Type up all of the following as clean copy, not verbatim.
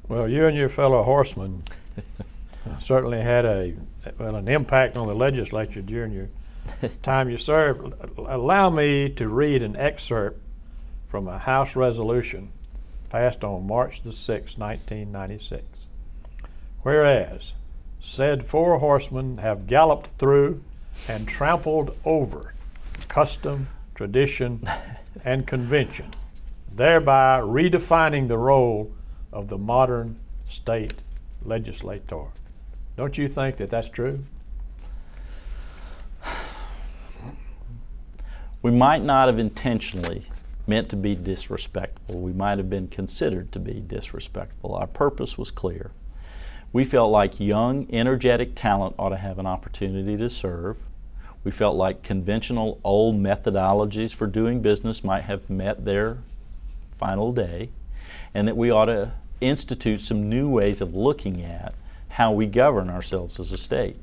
Well, you and your fellow horsemen certainly had an impact on the legislature during your time you served. Allow me to read an excerpt from a House resolution passed on March the 6th, 1996. Whereas, said 4 horsemen have galloped through and trampled over custom, tradition, and convention, thereby redefining the role of the modern state legislator. Don't you think that that's true? We might not have intentionally meant to be disrespectful. We might have been considered to be disrespectful. Our purpose was clear. We felt like young, energetic talent ought to have an opportunity to serve. We felt like conventional old methodologies for doing business might have met their final day, and that we ought to institute some new ways of looking at how we govern ourselves as a state.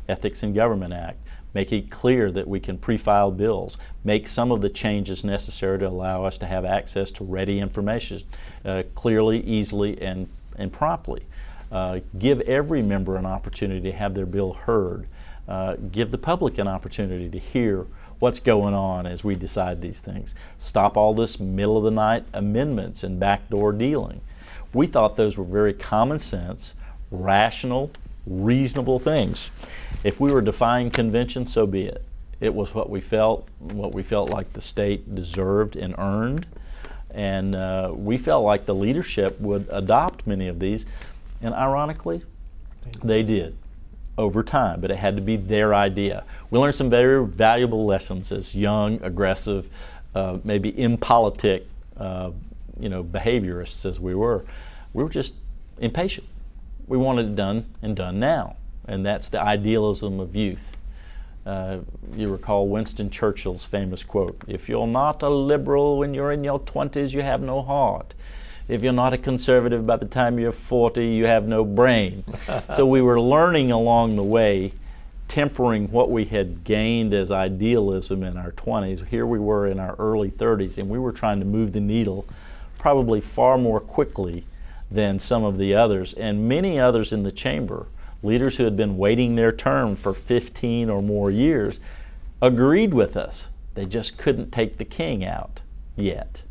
Ethics in Government Act, make it clear that we can pre-file bills, make some of the changes necessary to allow us to have access to ready information clearly, easily, and promptly. Give every member an opportunity to have their bill heard. Give the public an opportunity to hear what's going on as we decide these things. Stop all this middle of the night amendments and backdoor dealing. We thought those were very common sense, rational, reasonable things. If we were defying convention, so be it. It was what we felt like the state deserved and earned, and we felt like the leadership would adopt many of these, and ironically, they did over time, but it had to be their idea. We learned some very valuable lessons as young, aggressive, maybe impolitic, behaviorists as we were. We were just impatient. We wanted it done and done now, and that's the idealism of youth. You recall Winston Churchill's famous quote, "If you're not a liberal when you're in your 20s, you have no heart. If you're not a conservative by the time you're 40, you have no brain." So we were learning along the way, tempering what we had gained as idealism in our 20s. Here we were in our early 30s, and we were trying to move the needle probably far more quickly than some of the others, and many others in the chamber, leaders who had been waiting their turn for 15 or more years, agreed with us. They just couldn't take the king out yet.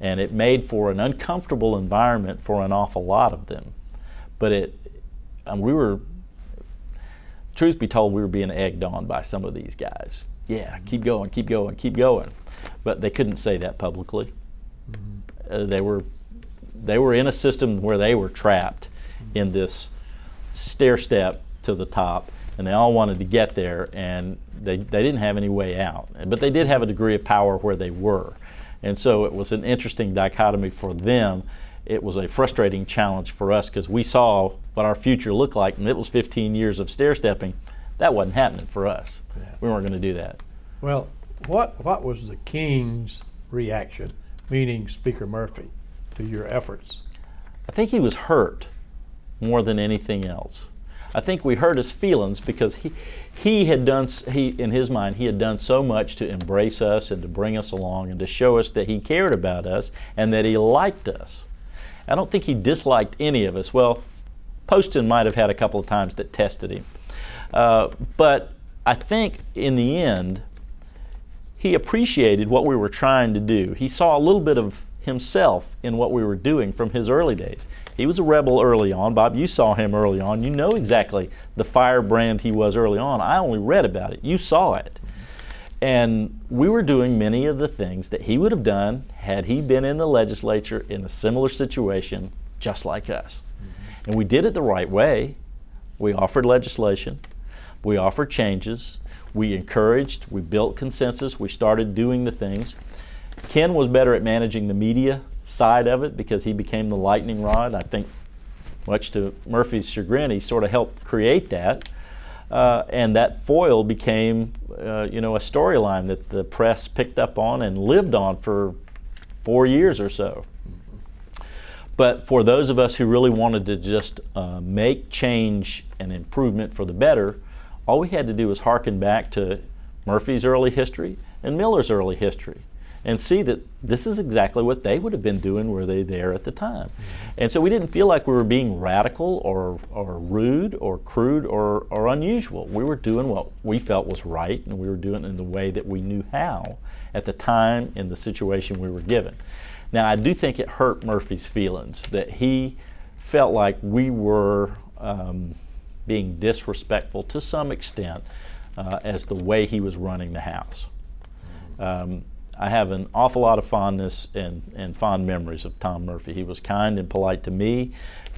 And it made for an uncomfortable environment for an awful lot of them. But truth be told, we were being egged on by some of these guys. Yeah, keep going, keep going, keep going. But they couldn't say that publicly. Mm-hmm. They were in a system where they were trapped in this stair step to the top, and they all wanted to get there, and they didn't have any way out. But they did have a degree of power where they were. And so it was an interesting dichotomy for them. It was a frustrating challenge for us because we saw what our future looked like, and it was 15 years of stair stepping. That wasn't happening for us. Yeah. We weren't going to do that. Well, what was the king's reaction, meaning Speaker Murphy, to your efforts? I think he was hurt more than anything else. I think we hurt his feelings because in his mind, he had done so much to embrace us and to bring us along and to show us that he cared about us and that he liked us. I don't think he disliked any of us. Well, Poston might have had a couple of times that tested him. But I think in the end, he appreciated what we were trying to do. He saw a little bit of himself in what we were doing from his early days. He was a rebel early on. Bob, you saw him early on. You know exactly the firebrand he was early on. I only read about it. You saw it. And we were doing many of the things that he would have done had he been in the legislature in a similar situation just like us. Mm-hmm. And we did it the right way. We offered legislation. We offered changes. We encouraged. We built consensus. We started doing the things. Ken was better at managing the media side of it because he became the lightning rod. I think, much to Murphy's chagrin, he sort of helped create that. And that foil became, a storyline that the press picked up on and lived on for 4 years or so. But for those of us who really wanted to just make change and improvement for the better, all we had to do was hearken back to Murphy's early history and Miller's early history. and see that this is exactly what they would have been doing were they there at the time. And so we didn't feel like we were being radical or rude or crude or unusual. We were doing what we felt was right, and we were doing it in the way that we knew how at the time in the situation we were given. Now, I do think it hurt Murphy's feelings that he felt like we were being disrespectful to some extent as the way he was running the House. I have an awful lot of fondness and fond memories of Tom Murphy. He was kind and polite to me.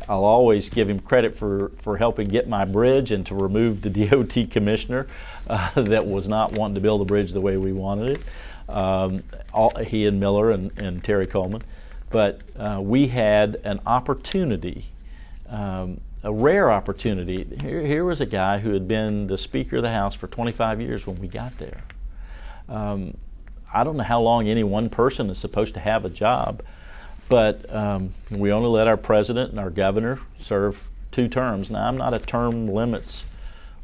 I'll always give him credit for helping get my bridge and to remove the DOT commissioner that was not wanting to build a bridge the way we wanted it. He and Miller and Terry Coleman. But we had an opportunity, a rare opportunity. Here was a guy who had been the Speaker of the House for 25 years when we got there. I don't know how long any one person is supposed to have a job, but we only let our president and our governor serve 2 terms. Now, I'm not a term limits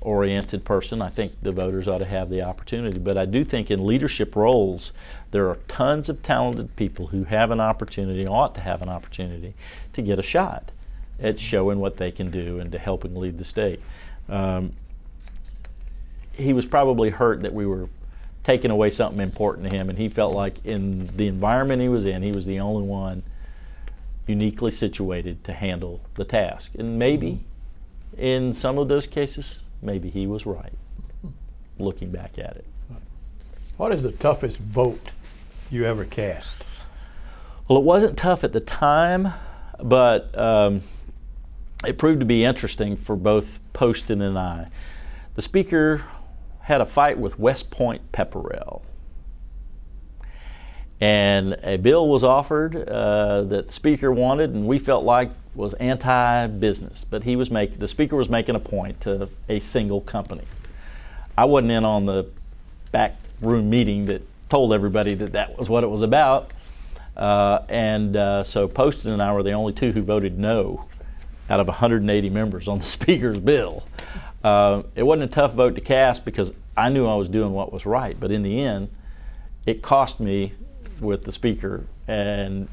oriented person. I think the voters ought to have the opportunity, but I do think in leadership roles there are tons of talented people who have an opportunity, ought to have an opportunity to get a shot at showing what they can do and to helping lead the state. He was probably hurt that we were taking away something important to him, and he felt like in the environment he was in, he was the only one uniquely situated to handle the task. And maybe in some of those cases, maybe he was right, looking back at it. What is the toughest vote you ever cast? Well, it wasn't tough at the time, but it proved to be interesting for both Poston and I. The Speaker had a fight with West Point Pepperell, and a bill was offered that the Speaker wanted, and we felt like was anti-business, but the Speaker was making a point to a single company. I wasn't in on the back room meeting that told everybody that that was what it was about, so Poston and I were the only 2 who voted no out of 180 members on the Speaker's bill. It wasn't a tough vote to cast because I knew I was doing what was right, but in the end, it cost me with the Speaker, and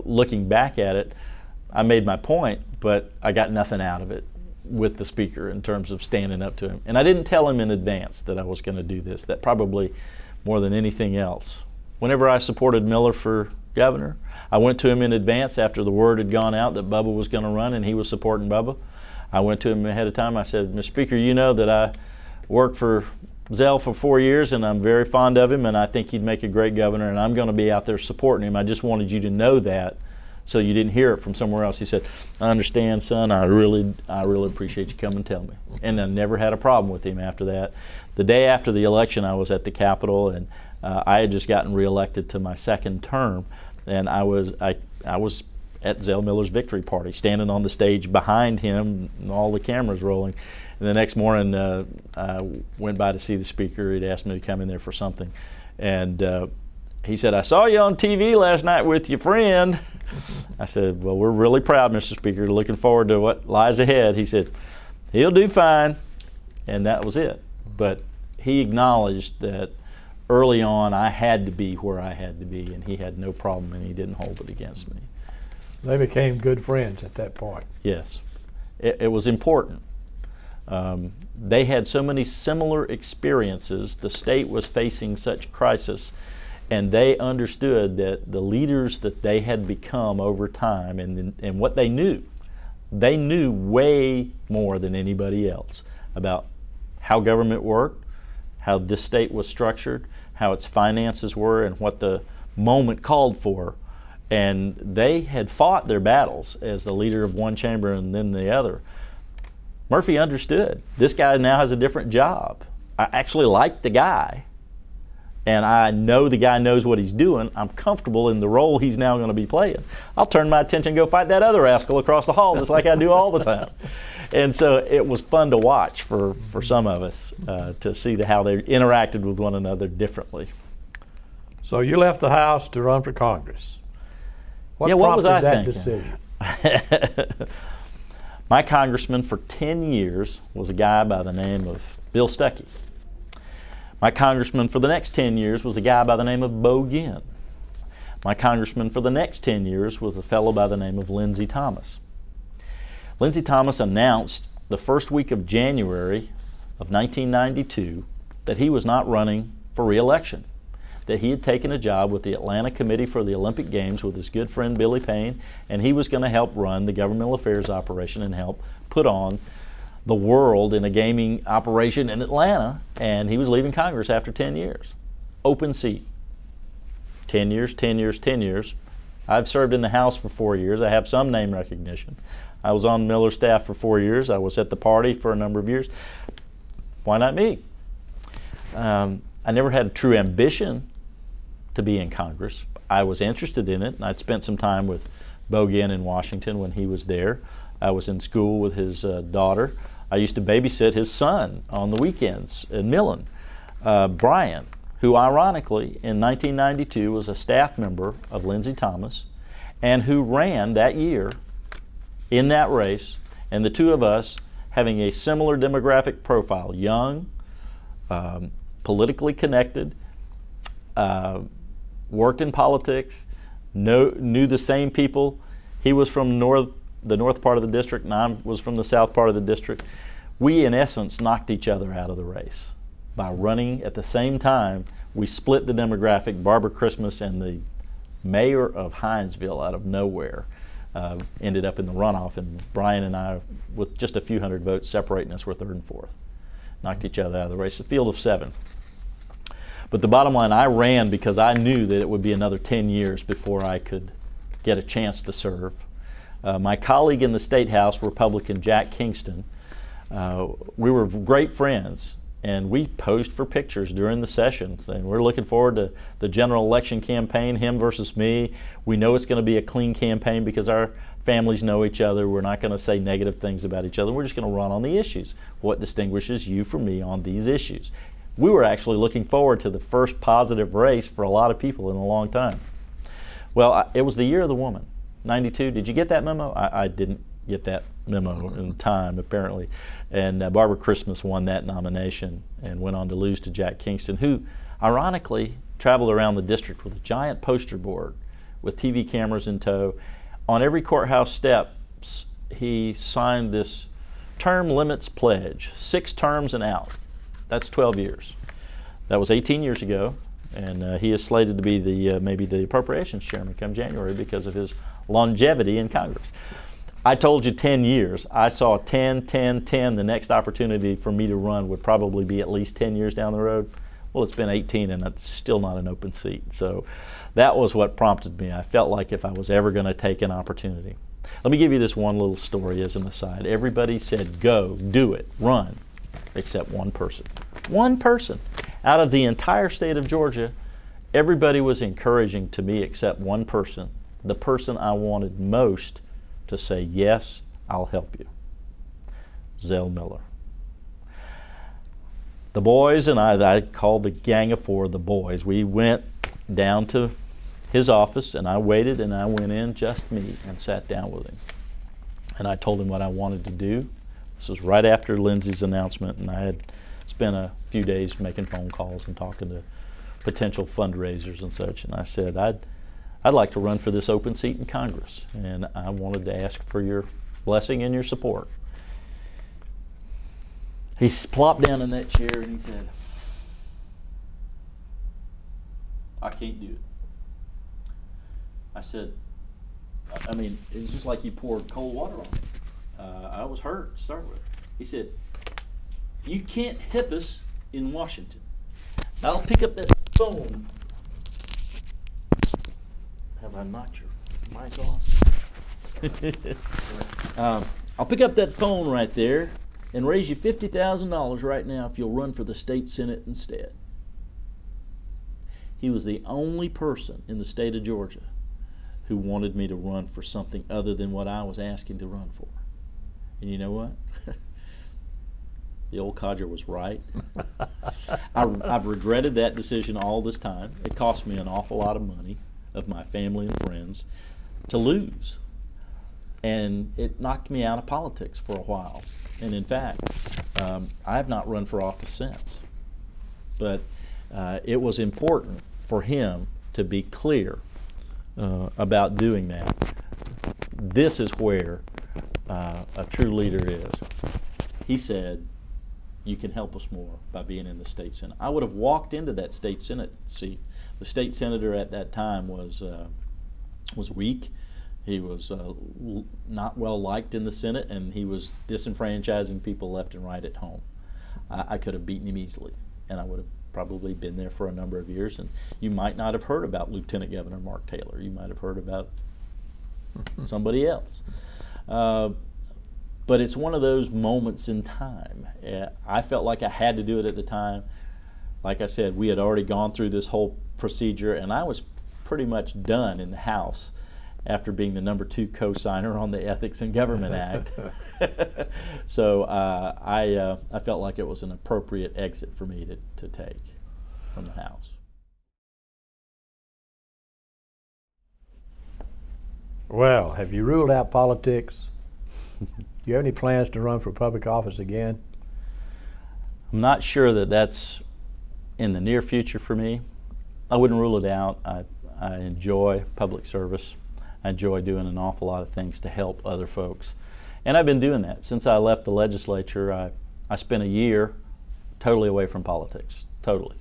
looking back at it, I made my point, but I got nothing out of it with the Speaker in terms of standing up to him. And I didn't tell him in advance that I was going to do this. That probably more than anything else. Whenever I supported Miller for governor, I went to him in advance after the word had gone out that Bubba was going to run and he was supporting Bubba. I went to him ahead of time. I said, Mr. Speaker, you know that I worked for Zell for 4 years and I'm very fond of him and I think he'd make a great governor and I'm going to be out there supporting him. I just wanted you to know that so you didn't hear it from somewhere else. He said, I understand, son. I really appreciate you coming and telling me. And I never had a problem with him after that. The day after the election, I was at the Capitol and I had just gotten reelected to my 2nd term, and I was at Zell Miller's victory party, standing on the stage behind him, and all the cameras rolling. And the next morning, I went by to see the Speaker. He'd asked me to come in there for something, and he said, I saw you on TV last night with your friend. I said, well, we're really proud, Mr. Speaker, looking forward to what lies ahead. He said, he'll do fine, and that was it. But he acknowledged that early on I had to be where I had to be, and he had no problem, and he didn't hold it against me. They became good friends at that point. Yes. It was important. They had so many similar experiences. The state was facing such crisis, and they understood that the leaders that they had become over time and what they knew way more than anybody else about how government worked, how this state was structured, how its finances were, and what the moment called for. And they had fought their battles as the leader of one chamber and then the other. Murphy understood. This guy now has a different job. I actually like the guy, and I know the guy knows what he's doing. I'm comfortable in the role he's now going to be playing. I'll turn my attention and go fight that other rascal across the hall just like I do all the time. And so it was fun to watch for some of us to see how they interacted with one another differently. So you left the House to run for Congress. What was I that thinking? Decision? My congressman for 10 years was a guy by the name of Bill Stuckey. My congressman for the next 10 years was a guy by the name of Bo Ginn. My congressman for the next 10 years was a fellow by the name of Lindsey Thomas. Lindsey Thomas announced the first week of January of 1992 that he was not running for re-election, that he had taken a job with the Atlanta Committee for the Olympic Games with his good friend Billy Payne, and he was going to help run the governmental affairs operation and help put on the world in a gaming operation in Atlanta, and he was leaving Congress after 10 years. Open seat. 10 years, 10 years, 10 years. I've served in the House for 4 years. I have some name recognition. I was on Miller's staff for 4 years. I was at the party for a number of years. Why not me? I never had a true ambition to be in Congress. I was interested in it, and I'd spent some time with Bo Ginn in Washington when he was there. I was in school with his daughter. I used to babysit his son on the weekends in Millen. Brian, who ironically in 1992 was a staff member of Lindsey Thomas and who ran that year in that race, and the two of us having a similar demographic profile, young, politically connected, worked in politics, knew the same people. He was from the north part of the district, and I was from the south part of the district. We, in essence, knocked each other out of the race. By running at the same time, we split the demographic. Barbara Christmas and the mayor of Hinesville out of nowhere ended up in the runoff, and Brian and I, with just a few hundred votes separating us, were third and fourth. Knocked each other out of the race, a field of 7. But the bottom line, I ran because I knew that it would be another 10 years before I could get a chance to serve. My colleague in the State House, Republican Jack Kingston, we were great friends, and we posed for pictures during the sessions, and we're looking forward to the general election campaign, him versus me. We know it's going to be a clean campaign because our families know each other. We're not going to say negative things about each other. We're just going to run on the issues. What distinguishes you from me on these issues? We were actually looking forward to the first positive race for a lot of people in a long time. Well, it was the year of the woman, 92. Did you get that memo? I didn't get that memo in time, apparently. And Barbara Christmas won that nomination and went on to lose to Jack Kingston, who ironically traveled around the district with a giant poster board with TV cameras in tow. On every courthouse steps, he signed this term limits pledge, 6 terms and out. That's 12 years. That was 18 years ago, and he is slated to be the maybe the appropriations chairman come January because of his longevity in Congress. I told you 10 years. I saw 10, 10, 10. The next opportunity for me to run would probably be at least 10 years down the road. Well, it's been 18, and it's still not an open seat. So that was what prompted me. I felt like if I was ever going to take an opportunity. Let me give you this one little story as an aside. Everybody said, go, do it, run, except one person. One person. Out of the entire state of Georgia, everybody was encouraging to me except one person, the person I wanted most to say, yes, I'll help you. Zell Miller. The boys and I called the Gang of 4 the boys. We went down to his office, and I waited, and I went in, just me, and sat down with him. And I told him what I wanted to do. This was right after Lindsey's announcement, and I had spent a few days making phone calls and talking to potential fundraisers and such. And I said, I'd like to run for this open seat in Congress, and I wanted to ask for your blessing and your support. He plopped down in that chair and he said, I can't do it. I said, I mean, it was just like you poured cold water on me. I was hurt to start with. He said, you can't hip us in Washington. I'll pick up that phone. Have I knocked your mic off? I'll pick up that phone right there and raise you $50,000 right now if you'll run for the state senate instead. He was the only person in the state of Georgia who wanted me to run for something other than what I was asking to run for. And you know what? The old codger was right. I've regretted that decision all this time. It cost me an awful lot of money of my family and friends to lose. And it knocked me out of politics for a while. And in fact, I have not run for office since. but it was important for him to be clear about doing that. This is where a true leader is. He said, you can help us more by being in the state Senate. I would have walked into that state Senate seat. The state senator at that time was weak. He was not well liked in the Senate, and he was disenfranchising people left and right at home. I could have beaten him easily, and I would have probably been there for a number of years, and you might not have heard about Lieutenant Governor Mark Taylor. You might have heard about somebody else. But it's one of those moments in time. I felt like I had to do it at the time. Like I said, we had already gone through this whole procedure, and I was pretty much done in the House after being the #2 co-signer on the Ethics in Government Act. So I felt like it was an appropriate exit for me to take from the House. Well, have you ruled out politics? Do you have any plans to run for public office again? I'm not sure that that's in the near future for me. I wouldn't rule it out. I enjoy public service. I enjoy doing an awful lot of things to help other folks. And I've been doing that. Since I left the legislature, I spent a year totally away from politics, totally.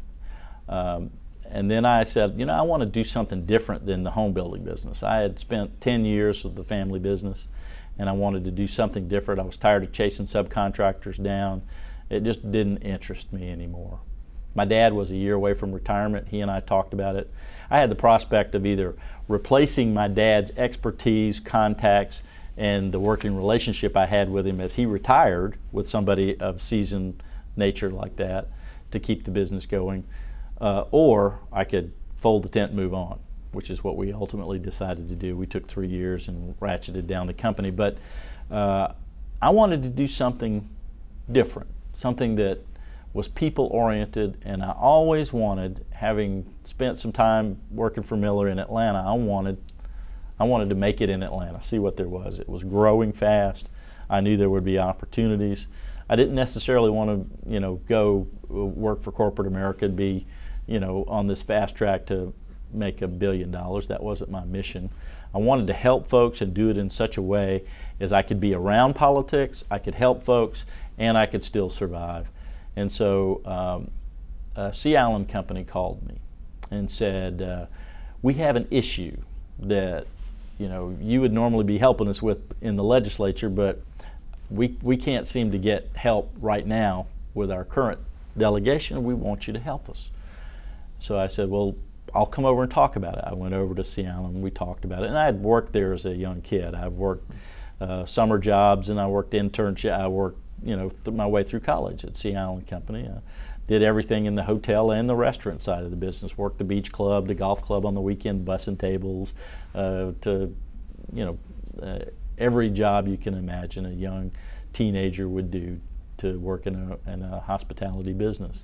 And then I said, you know, I want to do something different than the home building business. I had spent 10 years with the family business, and I wanted to do something different. I was tired of chasing subcontractors down. It just didn't interest me anymore. My dad was a year away from retirement. He and I talked about it. I had the prospect of either replacing my dad's expertise, contacts, and the working relationship I had with him as he retired with somebody of seasoned nature like that to keep the business going, or I could fold the tent and move on, which is what we ultimately decided to do. We took 3 years and ratcheted down the company, but I wanted to do something different, something that was people-oriented, and I always wanted, having spent some time working for Miller in Atlanta, I wanted to make it in Atlanta, see what there was. It was growing fast. I knew there would be opportunities. I didn't necessarily want to, you know, go work for corporate America and be, you know, on this fast track to make $1 billion. That wasn't my mission. I wanted to help folks and do it in such a way as I could be around politics, I could help folks, and I could still survive. And so C. Allen Company called me and said, we have an issue that, you know, you would normally be helping us with in the legislature, but we can't seem to get help right now with our current delegation. We want you to help us. So I said, well, I'll come over and talk about it. I went over to C. Allen, we talked about it, and I had worked there as a young kid. I've worked summer jobs, and I worked internship. I worked, you know, my way through college at C. Allen Company. Did everything in the hotel and the restaurant side of the business. Worked the beach club, the golf club on the weekend, bussing tables, to, you know, every job you can imagine a young teenager would do to work in a hospitality business.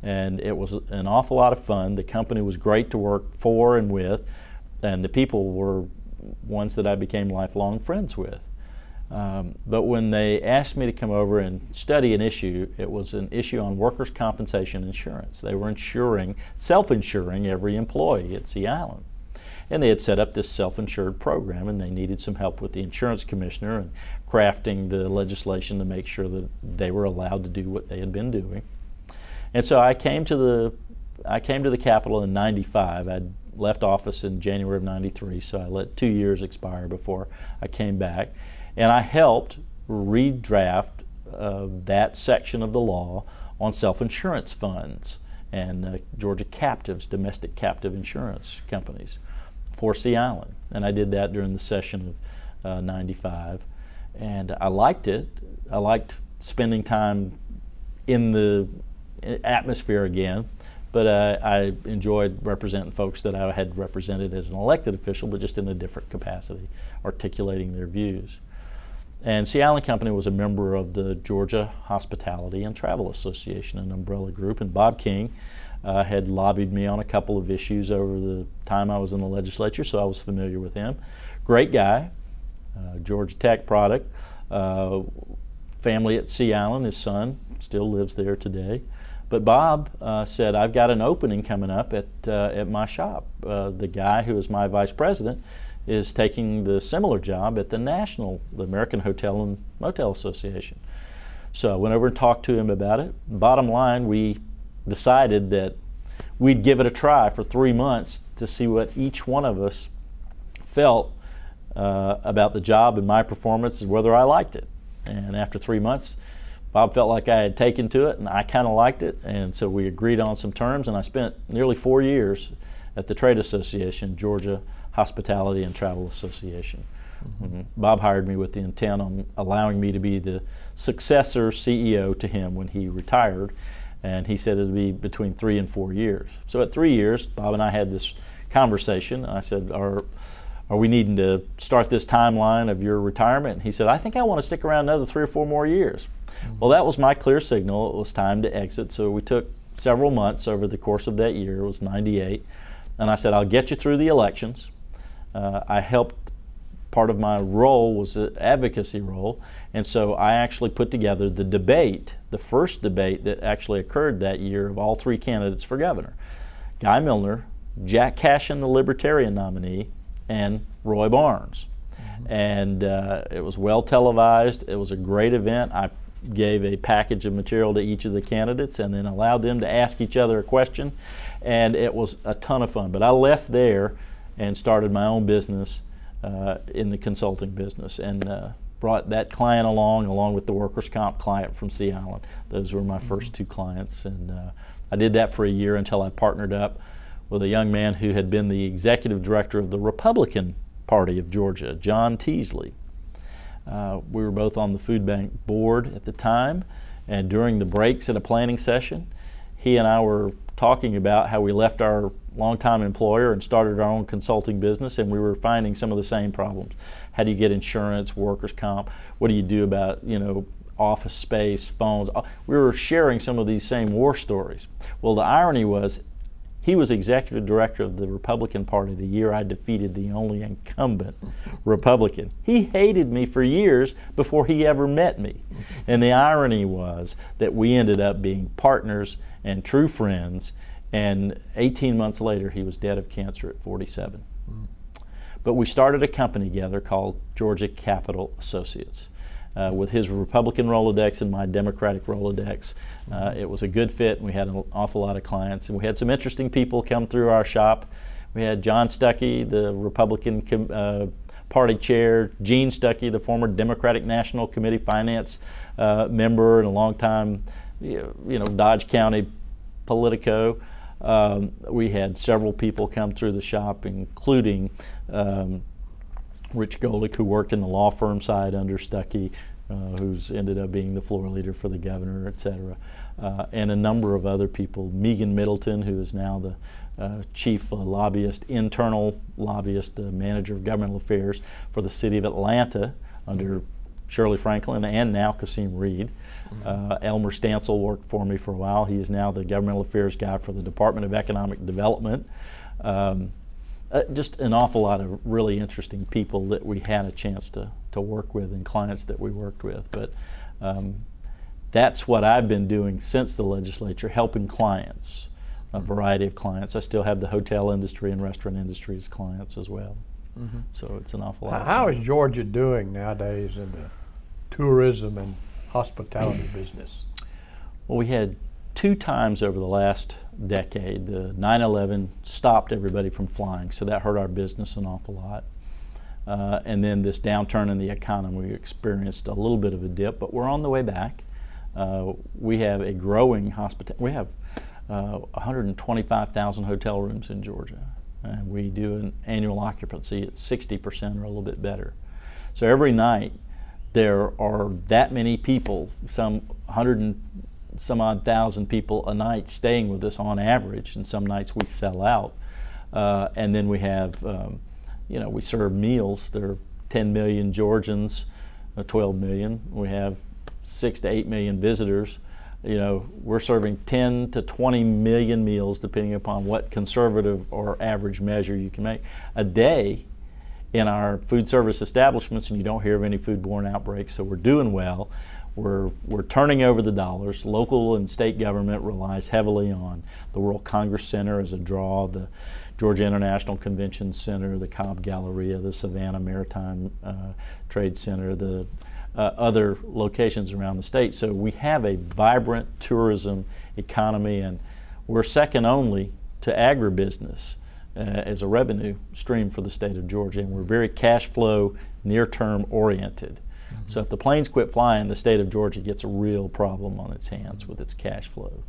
And it was an awful lot of fun. The company was great to work for and with, and the people were ones that I became lifelong friends with. But when they asked me to come over and study an issue, it was an issue on workers' compensation insurance. They were self-insuring every employee at C. Allen. And they had set up this self-insured program, and they needed some help with the insurance commissioner and crafting the legislation to make sure that they were allowed to do what they had been doing. And so I came to the Capitol in '95. I'd left office in January of '93, so I let 2 years expire before I came back. And I helped redraft that section of the law on self-insurance funds and Georgia captives, domestic captive insurance companies for C. Allen. And I did that during the session of '95. And I liked it. I liked spending time in the atmosphere again, but I enjoyed representing folks that I had represented as an elected official, but just in a different capacity, articulating their views. And C. Allen Company was a member of the Georgia Hospitality and Travel Association, an umbrella group, and Bob King had lobbied me on a couple of issues over the time I was in the legislature, so I was familiar with him. Great guy, Georgia Tech product, family at C. Allen, his son still lives there today. But Bob said, I've got an opening coming up at my shop. The guy who is my vice president is taking the similar job at the American Hotel and Motel Association. So I went over and talked to him about it. Bottom line, we decided that we'd give it a try for 3 months to see what each one of us felt about the job and my performance and whether I liked it. And after 3 months, Bob felt like I had taken to it, and I kind of liked it, and so we agreed on some terms, and I spent nearly 4 years at the Trade Association, Georgia Hospitality and Travel Association. Mm-hmm. Bob hired me with the intent on allowing me to be the successor CEO to him when he retired, and he said it would be between 3 and 4 years. So at 3 years, Bob and I had this conversation. I said, are we needing to start this timeline of your retirement? And he said, I think I want to stick around another 3 or 4 more years. Well, that was my clear signal. It was time to exit. So we took several months over the course of that year. It was '98. And I said, I'll get you through the elections. I helped. Part of my role was an advocacy role. And so I actually put together the debate, the first debate that actually occurred that year of all 3 candidates for governor. Guy Milner, Jack Cashin, the Libertarian nominee, and Roy Barnes. And it was well televised. It was a great event. I gave a package of material to each of the candidates and then allowed them to ask each other a question, and it was a ton of fun. But I left there and started my own business in the consulting business, and brought that client along with the workers' comp client from Sea Island. Those were my first 2 clients, and I did that for a year until I partnered up with a young man who had been the executive director of the Republican Party of Georgia, John Teasley. We were both on the food bank board at the time, and during the breaks at a planning session, he and I were talking about how we left our longtime employer and started our own consulting business, and we were finding some of the same problems. How do you get insurance, workers' comp? What do you do about, office space, phones? We were sharing some of these same war stories. Well, the irony was, he was executive director of the Republican Party the year I defeated the only incumbent Republican. He hated me for years before he ever met me. And the irony was that we ended up being partners and true friends, and 18 months later he was dead of cancer at 47. But we started a company together called Georgia Capital Associates. With his Republican Rolodex and my Democratic Rolodex. It was a good fit, and we had an awful lot of clients. And we had some interesting people come through our shop. We had John Stuckey, the Republican Party chair, Gene Stuckey, the former Democratic National Committee finance member and a longtime Dodge County politico. We had several people come through the shop, including Rich Golick, who worked in the law firm side under Stuckey, who's ended up being the floor leader for the governor, et cetera, and a number of other people. Megan Middleton, who is now the chief lobbyist, internal lobbyist, manager of governmental affairs for the city of Atlanta under Shirley Franklin and now Kasim Reed. Elmer Stansel worked for me for a while. He is now the governmental affairs guy for the Department of Economic Development. Just an awful lot of really interesting people that we had a chance to work with and clients that we worked with. But that's what I've been doing since the legislature, helping clients, a variety of clients. I still have the hotel industry and restaurant industry as clients as well. So it's an awful lot. How is Georgia doing nowadays in the tourism and hospitality business? Well, we had 2 times over the last decade. The 9/11 stopped everybody from flying, so that hurt our business an awful lot. And then this downturn in the economy, we experienced a little bit of a dip, but we're on the way back. We have a growing hospitality. We have 125,000 hotel rooms in Georgia, and we do an annual occupancy at 60% or a little bit better. So every night there are that many people, some 100 and some odd thousand people a night staying with us on average, and some nights we sell out. And then we have, we serve meals. There are 10 million Georgians, 12 million. We have 6 to 8 million visitors. We're serving 10 to 20 million meals, depending upon what conservative or average measure you can make, a day in our food service establishments, and you don't hear of any foodborne outbreaks, so we're doing well. We're turning over the dollars. Local and state government relies heavily on the World Congress Center as a draw, the Georgia International Convention Center, the Cobb Galleria, the Savannah Maritime Trade Center, the other locations around the state. So we have a vibrant tourism economy, and we're second only to agribusiness as a revenue stream for the state of Georgia, and we're very cash flow, near-term oriented. So if the planes quit flying, the state of Georgia gets a real problem on its hands with its cash flow.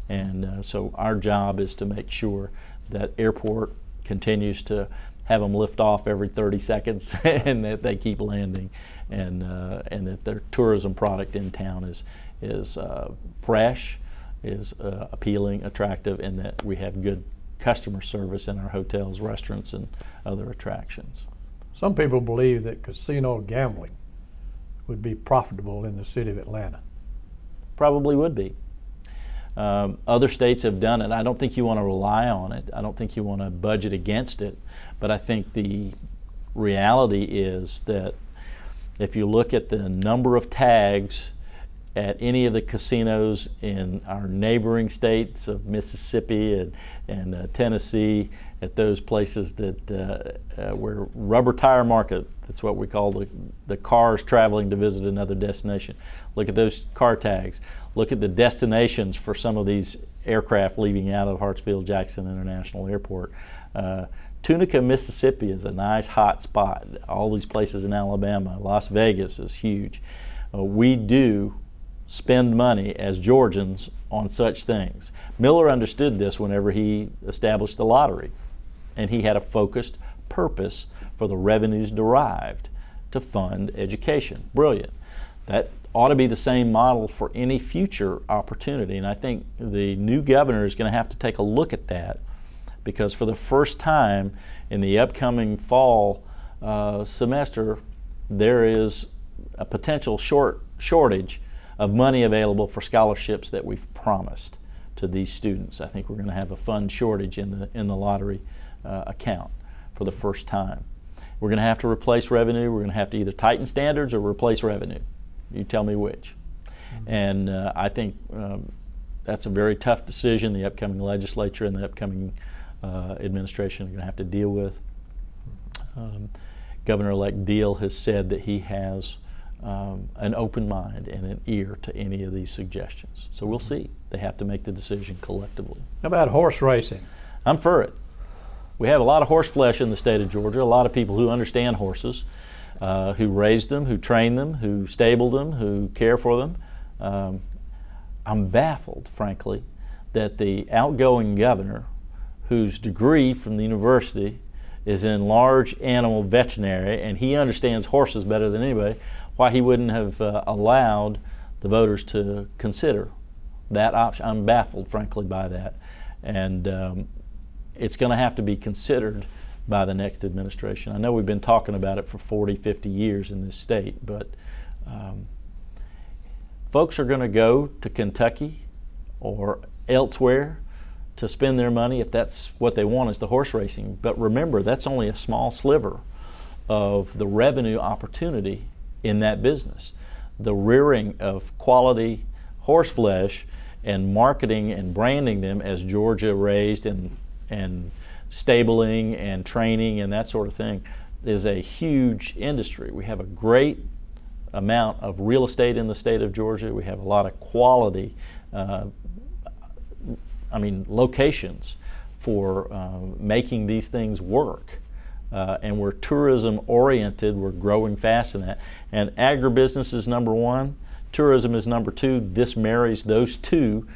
And so our job is to make sure that airport continues to have them lift off every 30 seconds and that they keep landing, and that their tourism product in town is fresh, is appealing, attractive, and that we have good customer service in our hotels, restaurants, and other attractions. Some people believe that casino gambling would be profitable in the city of Atlanta. Probably would be. Other states have done it. I don't think you want to rely on it. I don't think you want to budget against it. But I think the reality is that if you look at the number of tags at any of the casinos in our neighboring states of Mississippi and Tennessee, at those places that where rubber tire market, that's what we call the cars traveling to visit another destination. Look at those car tags. Look at the destinations for some of these aircraft leaving out of Hartsfield-Jackson International Airport. Tunica, Mississippi is a nice hot spot. All these places in Alabama. Las Vegas is huge. We do spend money as Georgians on such things. Miller understood this whenever he established the lottery, and he had a focused purpose for the revenues derived to fund education. Brilliant. That ought to be the same model for any future opportunity, and I think the new governor is going to have to take a look at that, because for the first time in the upcoming fall semester, there is a potential shortage of money available for scholarships that we've promised to these students. I think we're going to have a fund shortage in the lottery account for the first time. We're going to have to replace revenue. We're going to have to either tighten standards or replace revenue. You tell me which. And I think that's a very tough decision the upcoming legislature and the upcoming administration are going to have to deal with. Governor-elect Deal has said that he has an open mind and an ear to any of these suggestions. So we'll see. They have to make the decision collectively. How about horse racing? I'm for it. We have a lot of horse flesh in the state of Georgia, a lot of people who understand horses, who raise them, who train them, who stable them, who care for them. I'm baffled, frankly, that the outgoing governor, whose degree from the university is in large animal veterinary, and he understands horses better than anybody, why he wouldn't have allowed the voters to consider that option. I'm baffled, frankly, by that. And it's going to have to be considered by the next administration. I know we've been talking about it for 40, 50 years in this state, but folks are going to go to Kentucky or elsewhere to spend their money if that's what they want, is the horse racing. But remember, that's only a small sliver of the revenue opportunity in that business. The rearing of quality horse flesh and marketing and branding them as Georgia raised and stabling and training and that sort of thing is a huge industry. We have a great amount of real estate in the state of Georgia. We have a lot of quality locations for making these things work. And we're tourism oriented, we're growing fast in that. And agribusiness is number one, tourism is number two. This marries those two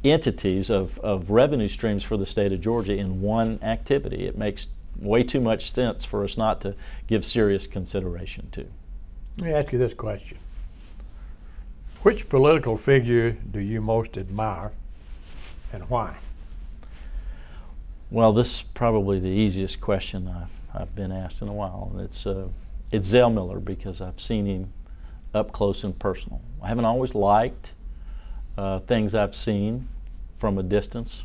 entities of revenue streams for the state of Georgia in one activity. It makes way too much sense for us not to give serious consideration to. Let me ask you this question. Which political figure do you most admire and why? Well, this is probably the easiest question I've been asked in a while, and it's Zell Miller, because I've seen him up close and personal. I haven't always liked things I've seen from a distance,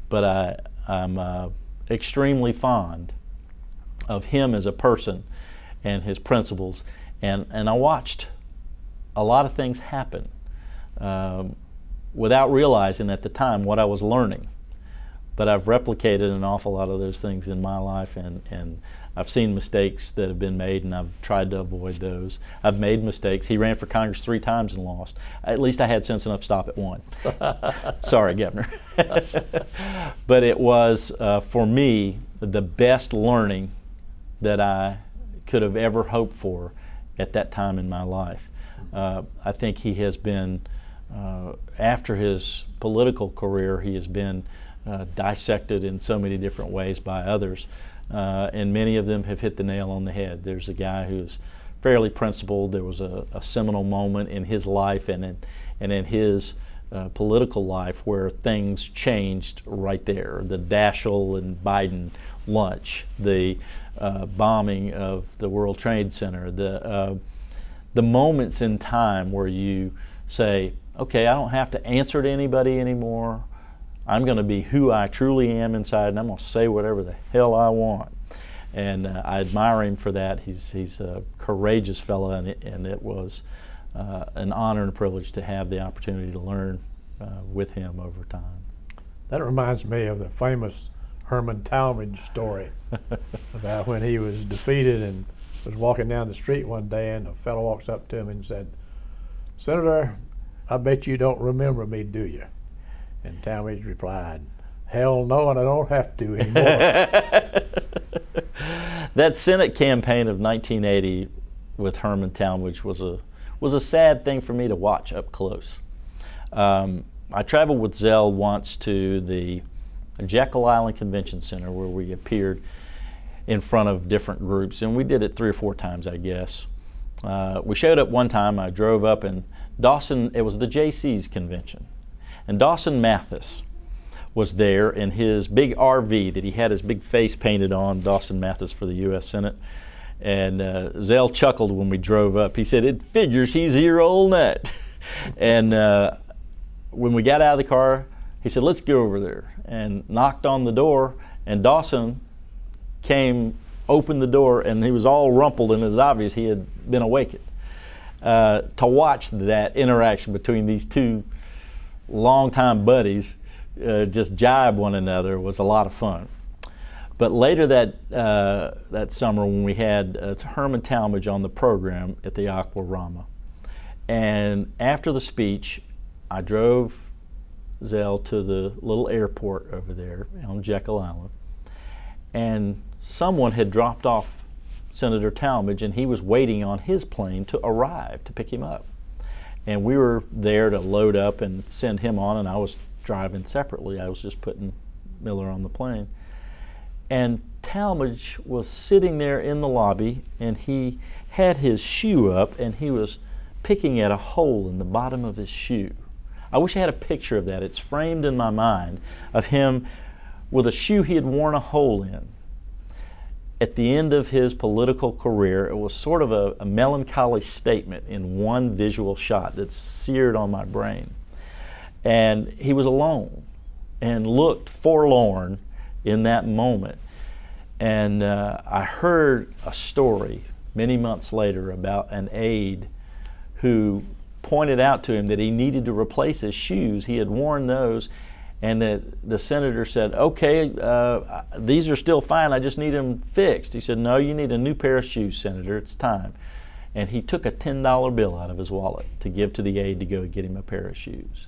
but I'm extremely fond of him as a person and his principles, and I watched a lot of things happen without realizing at the time what I was learning. But I've replicated an awful lot of those things in my life, and I've seen mistakes that have been made, and I've tried to avoid those. I've made mistakes. He ran for Congress 3 times and lost. At least I had sense enough to stop at 1. Sorry, Governor. But it was, for me, the best learning that I could have ever hoped for at that time in my life. I think he has been, after his political career, he has been dissected in so many different ways by others, and many of them have hit the nail on the head. There's a guy who's fairly principled. There was a seminal moment in his life and in his political life where things changed right there. The Daschle and Biden lunch, the bombing of the World Trade Center, the moments in time where you say, okay, I don't have to answer to anybody anymore. I'm going to be who I truly am inside, and I'm going to say whatever the hell I want. And I admire him for that. He's a courageous fellow, and it was an honor and a privilege to have the opportunity to learn with him over time. That reminds me of the famous Herman Talmadge story about when he was defeated and was walking down the street one day, and a fellow walks up to him and said, "Senator, I bet you don't remember me, do you?" And Talmadge replied, "Hell no, and I don't have to anymore." That Senate campaign of 1980 with Herman Talmadge was a sad thing for me to watch up close. I traveled with Zell once to the Jekyll Island Convention Center where we appeared in front of different groups, and we did it 3 or 4 times, I guess. We showed up one time. I drove up, and Dawson, it was the JC's convention. And Dawson Mathis was there in his big RV that he had his big face painted on, Dawson Mathis for the U.S. Senate. And Zell chuckled when we drove up. He said, "It figures he's your old nut." And when we got out of the car, he said, "Let's go over there," and knocked on the door. And Dawson came, opened the door, and he was all rumpled, and it was obvious he had been awakened. To watch that interaction between these two longtime buddies just jibe one another was a lot of fun. But later that summer, when we had Herman Talmadge on the program at the Aquarama, and after the speech, I drove Zell to the little airport over there on Jekyll Island, and someone had dropped off Senator Talmadge, and he was waiting on his plane to arrive to pick him up. And we were there to load up and send him on, and I was driving separately. I was just putting Miller on the plane. And Talmadge was sitting there in the lobby, and he had his shoe up, and he was picking at a hole in the bottom of his shoe. I wish I had a picture of that. It's framed in my mind of him with a shoe he had worn a hole in. At the end of his political career, it was sort of a melancholy statement in one visual shot that's seared on my brain. And he was alone and looked forlorn in that moment. And I heard a story many months later about an aide who pointed out to him that he needed to replace his shoes. He had worn those, and that the senator said, "Okay, these are still fine, I just need them fixed." He said, "No, you need a new pair of shoes, Senator, it's time." And he took a $10 bill out of his wallet to give to the aide to go get him a pair of shoes.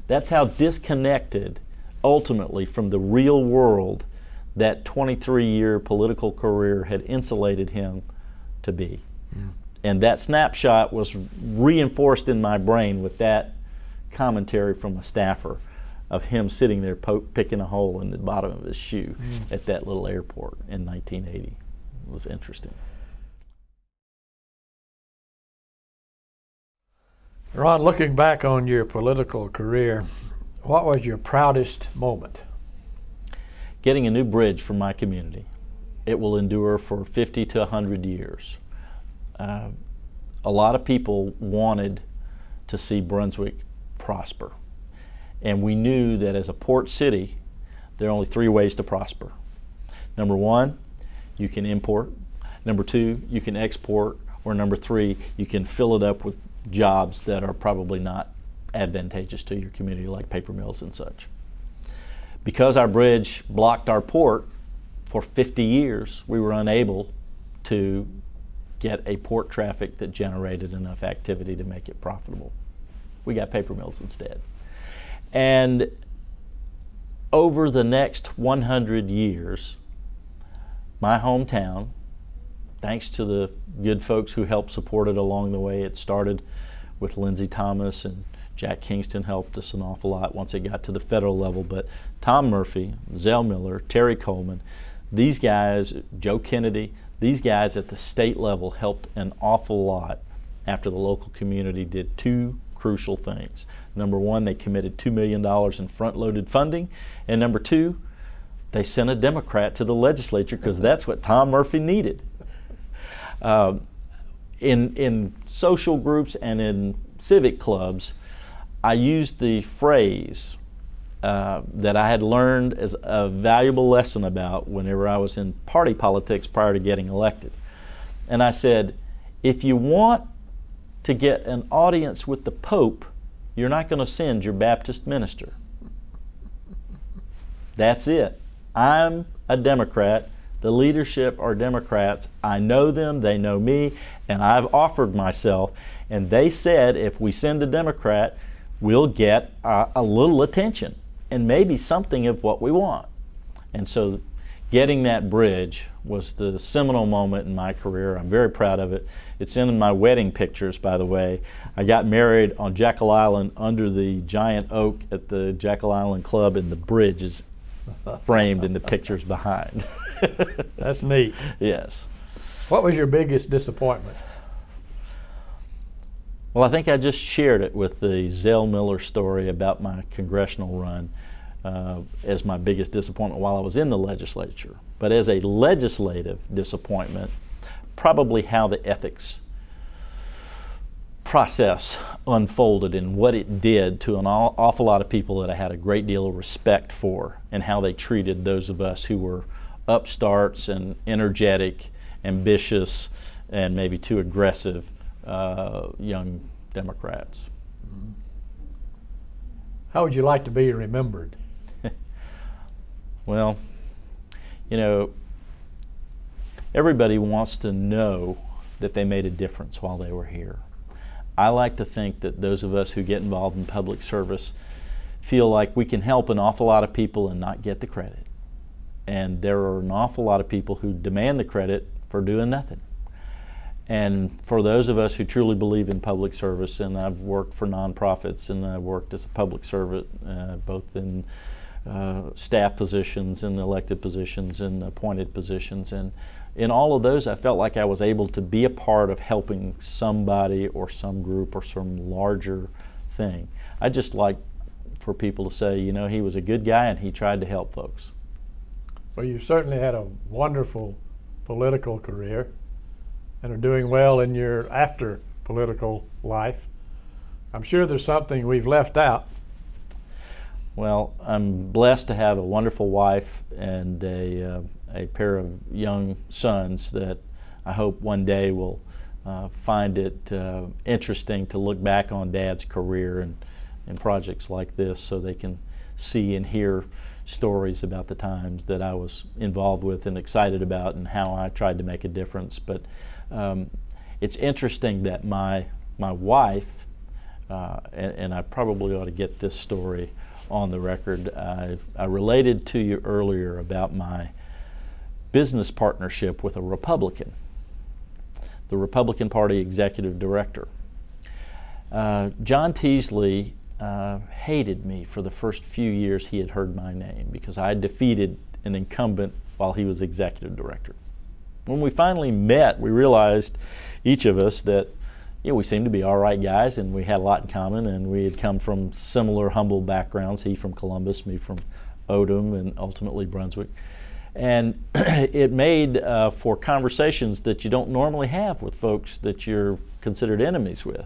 That's how disconnected, ultimately, from the real world that 23-year political career had insulated him to be. Yeah. And that snapshot was reinforced in my brain with that commentary from a staffer of him sitting there picking a hole in the bottom of his shoe at that little airport in 1980. It was interesting. Ron, looking back on your political career, what was your proudest moment? Getting a new bridge for my community. It will endure for 50 to 100 years. A lot of people wanted to see Brunswick prosper. And we knew that as a port city, there are only 3 ways to prosper. Number 1, you can import. Number 2, you can export. Or number 3, you can fill it up with jobs that are probably not advantageous to your community, like paper mills and such. Because our bridge blocked our port for 50 years, we were unable to get a port traffic that generated enough activity to make it profitable. We got paper mills instead. And over the next 100 years, my hometown, thanks to the good folks who helped support it along the way, it started with Lindsey Thomas, and Jack Kingston helped us an awful lot once it got to the federal level, but Tom Murphy, Zell Miller, Terry Coleman, these guys, Joe Kennedy, these guys at the state level helped an awful lot after the local community did two crucial things. Number one, they committed $2 million in front-loaded funding, and number two, they sent a Democrat to the legislature because that's what Tom Murphy needed. In social groups and in civic clubs, I used the phrase that I had learned as a valuable lesson about whenever I was in party politics prior to getting elected. And I said, if you want to get an audience with the Pope, you're not going to send your Baptist minister. That's it. I'm a Democrat. The leadership are Democrats. I know them, they know me, and I've offered myself. And they said if we send a Democrat, we'll get a little attention and maybe something of what we want. And so getting that bridge was the seminal moment in my career. I'm very proud of it. It's in my wedding pictures, by the way. I got married on Jekyll Island under the giant oak at the Jekyll Island Club, and the bridge is framed in the pictures behind. That's neat. Yes. What was your biggest disappointment? Well, I think I just shared it with the Zell Miller story about my congressional run as my biggest disappointment while I was in the legislature. But as a legislative disappointment, probably how the ethics process unfolded and what it did to an awful lot of people that I had a great deal of respect for, and how they treated those of us who were upstarts and energetic, ambitious, and maybe too aggressive young Democrats. How would you like to be remembered? Well, you know, everybody wants to know that they made a difference while they were here. I like to think that those of us who get involved in public service feel like we can help an awful lot of people and not get the credit. And there are an awful lot of people who demand the credit for doing nothing. And for those of us who truly believe in public service, and I've worked for nonprofits and I've worked as a public servant, both in staff positions and elected positions and appointed positions, and in all of those I felt like I was able to be a part of helping somebody or some group or some larger thing. I just like for people to say, you know, he was a good guy and he tried to help folks. Well, you certainly had a wonderful political career and are doing well in your after political life. I'm sure there's something we've left out. Well, I'm blessed to have a wonderful wife and a pair of young sons that I hope one day will find it interesting to look back on Dad's career and projects like this, so they can see and hear stories about the times that I was involved with and excited about and how I tried to make a difference. But it's interesting that my wife, and I probably ought to get this story on the record, I related to you earlier about my business partnership with a Republican, the Republican Party Executive Director. John Teasley hated me for the first few years he had heard my name because I had defeated an incumbent while he was Executive Director. When we finally met, we realized, each of us, that we seemed to be all right guys and we had a lot in common, and we had come from similar humble backgrounds, he from Columbus, me from Odom, and ultimately Brunswick. And it made for conversations that you don't normally have with folks that you're considered enemies with.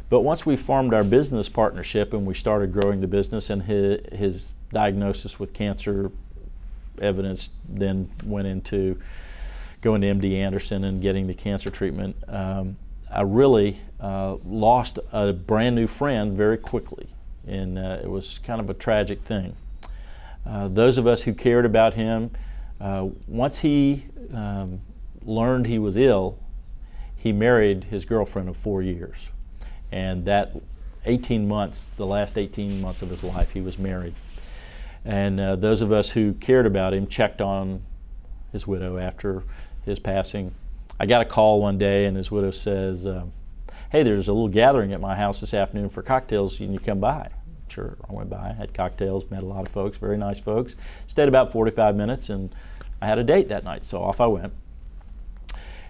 But once we formed our business partnership and we started growing the business, and his diagnosis with cancer evidence then went into going to MD Anderson and getting the cancer treatment, I really lost a brand new friend very quickly, and it was kind of a tragic thing. Those of us who cared about him, once he learned he was ill, he married his girlfriend of 4 years. And that 18 months, the last 18 months of his life, he was married. And those of us who cared about him checked on his widow after his passing. I got a call one day and his widow says, hey, there's a little gathering at my house this afternoon for cocktails, can you come by? Sure, I went by, had cocktails, met a lot of folks, very nice folks. Stayed about 45 minutes and I had a date that night, so off I went.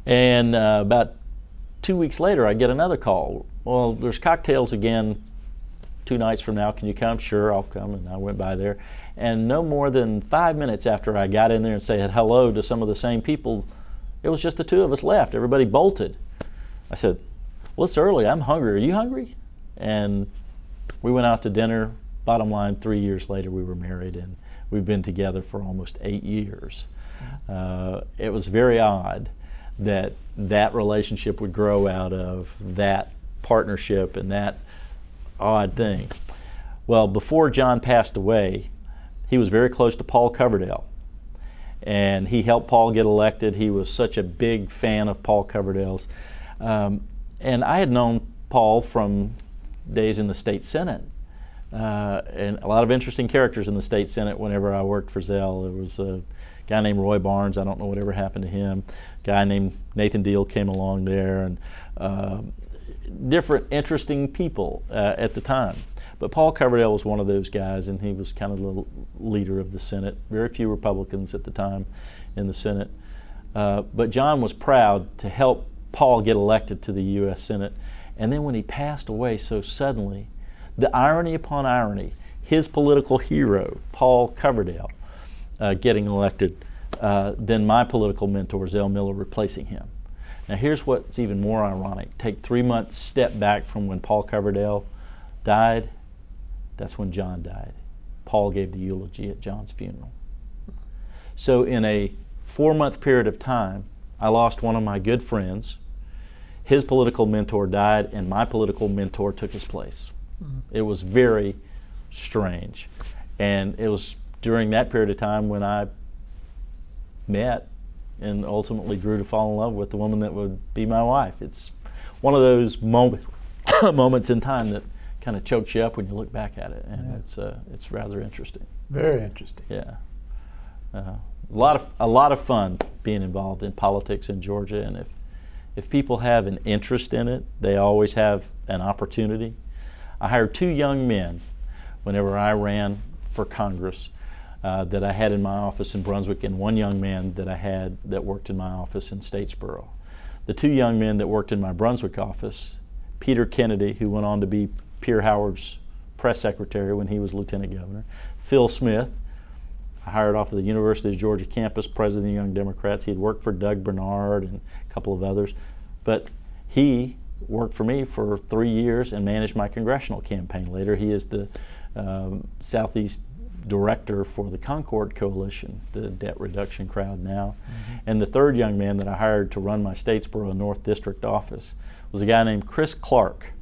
And about 2 weeks later, I get another call. Well, there's cocktails again 2 nights from now, can you come? Sure, I'll come, and I went by there. And no more than 5 minutes after I got in there and said hello to some of the same people, it was just the 2 of us left. Everybody bolted. I said, well, it's early, I'm hungry, are you hungry? And we went out to dinner. Bottom line, 3 years later we were married, and we've been together for almost 8 years. It was very odd that that relationship would grow out of that partnership and that odd thing. Well, before John passed away, he was very close to Paul Coverdale, and he helped Paul get elected. He was such a big fan of Paul Coverdale's. And I had known Paul from days in the state Senate, and a lot of interesting characters in the state Senate whenever I worked for Zell. There was a guy named Roy Barnes, I don't know whatever happened to him. A guy named Nathan Deal came along there, and different interesting people at the time. But Paul Coverdale was one of those guys, and he was kind of the leader of the Senate. Very few Republicans at the time in the Senate. But John was proud to help Paul get elected to the U.S. Senate. And then when he passed away so suddenly, the irony upon irony, his political hero, Paul Coverdale, getting elected, then my political mentor, Zell Miller, replacing him. Now here's what's even more ironic. Take 3 months step back from when Paul Coverdale died, that's when John died. Paul gave the eulogy at John's funeral. So in a 4-month period of time, I lost one of my good friends, his political mentor died, and my political mentor took his place. It was very strange. And it was during that period of time when I met and ultimately grew to fall in love with the woman that would be my wife. It's one of those moments in time that kind of chokes you up when you look back at it, and it's rather interesting. Very interesting. Yeah, a lot of fun being involved in politics in Georgia, and if people have an interest in it, they always have an opportunity. I hired 2 young men whenever I ran for Congress that I had in my office in Brunswick, and 1 young man that I had that worked in my office in Statesboro. The 2 young men that worked in my Brunswick office, Peter Kennedy, who went on to be Pierre Howard's press secretary when he was lieutenant governor, Phil Smith, I hired off of the University of Georgia campus, president of the Young Democrats. He had worked for Doug Bernard and a couple of others, but he worked for me for 3 years and managed my congressional campaign. Later, he is the Southeast director for the Concord Coalition, the debt reduction crowd now. And the 3rd young man that I hired to run my Statesboro North District office was a guy named Chris Clark.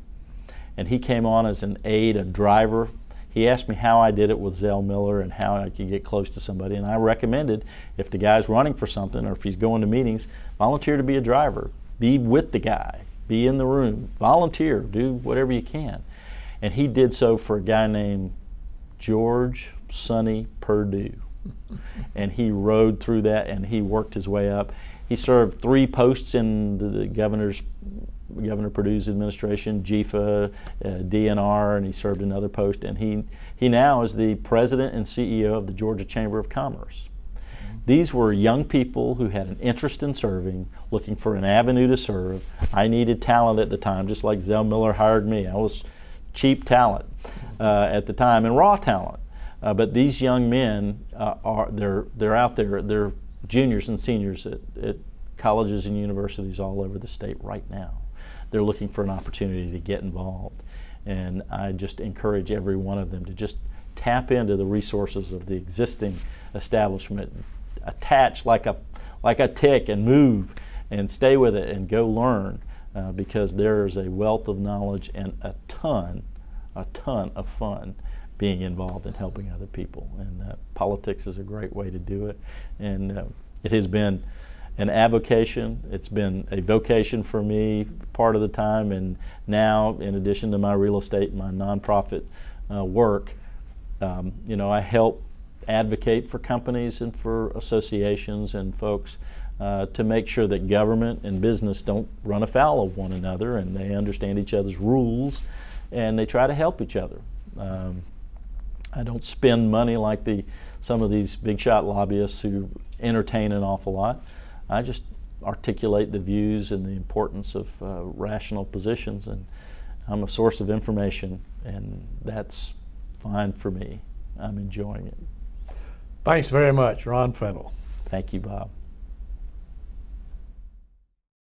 And he came on as an aide, a driver. He asked me how I did it with Zell Miller and how I could get close to somebody. And I recommended if the guy's running for something or if he's going to meetings, volunteer to be a driver. Be with the guy. Be in the room. Volunteer. Do whatever you can. And he did so for a guy named George Sonny Perdue. And he rode through that and he worked his way up. He served 3 posts in the Governor Perdue's administration, GFA, DNR, and he served another post. And he now is the president and CEO of the Georgia Chamber of Commerce. These were young people who had an interest in serving, looking for an avenue to serve. I needed talent at the time, just like Zell Miller hired me. I was cheap talent at the time and raw talent. But these young men they're out there. They're juniors and seniors at colleges and universities all over the state right now. They're looking for an opportunity to get involved, and I just encourage every one of them to just tap into the resources of the existing establishment, attach like a tick and move and stay with it and go learn. because there is a wealth of knowledge and a ton of fun being involved in helping other people. And politics is a great way to do it. And it has been an avocation. It's been a vocation for me part of the time. And now, in addition to my real estate and my nonprofit work, you know, I help advocate for companies and for associations and folks to make sure that government and business don't run afoul of one another, and they understand each other's rules, and they try to help each other. I don't spend money like some of these big shot lobbyists who entertain an awful lot. I just articulate the views and the importance of rational positions, and I'm a source of information, and that's fine for me. I'm enjoying it. Thanks very much, Ron Fennel. Thank you, Bob.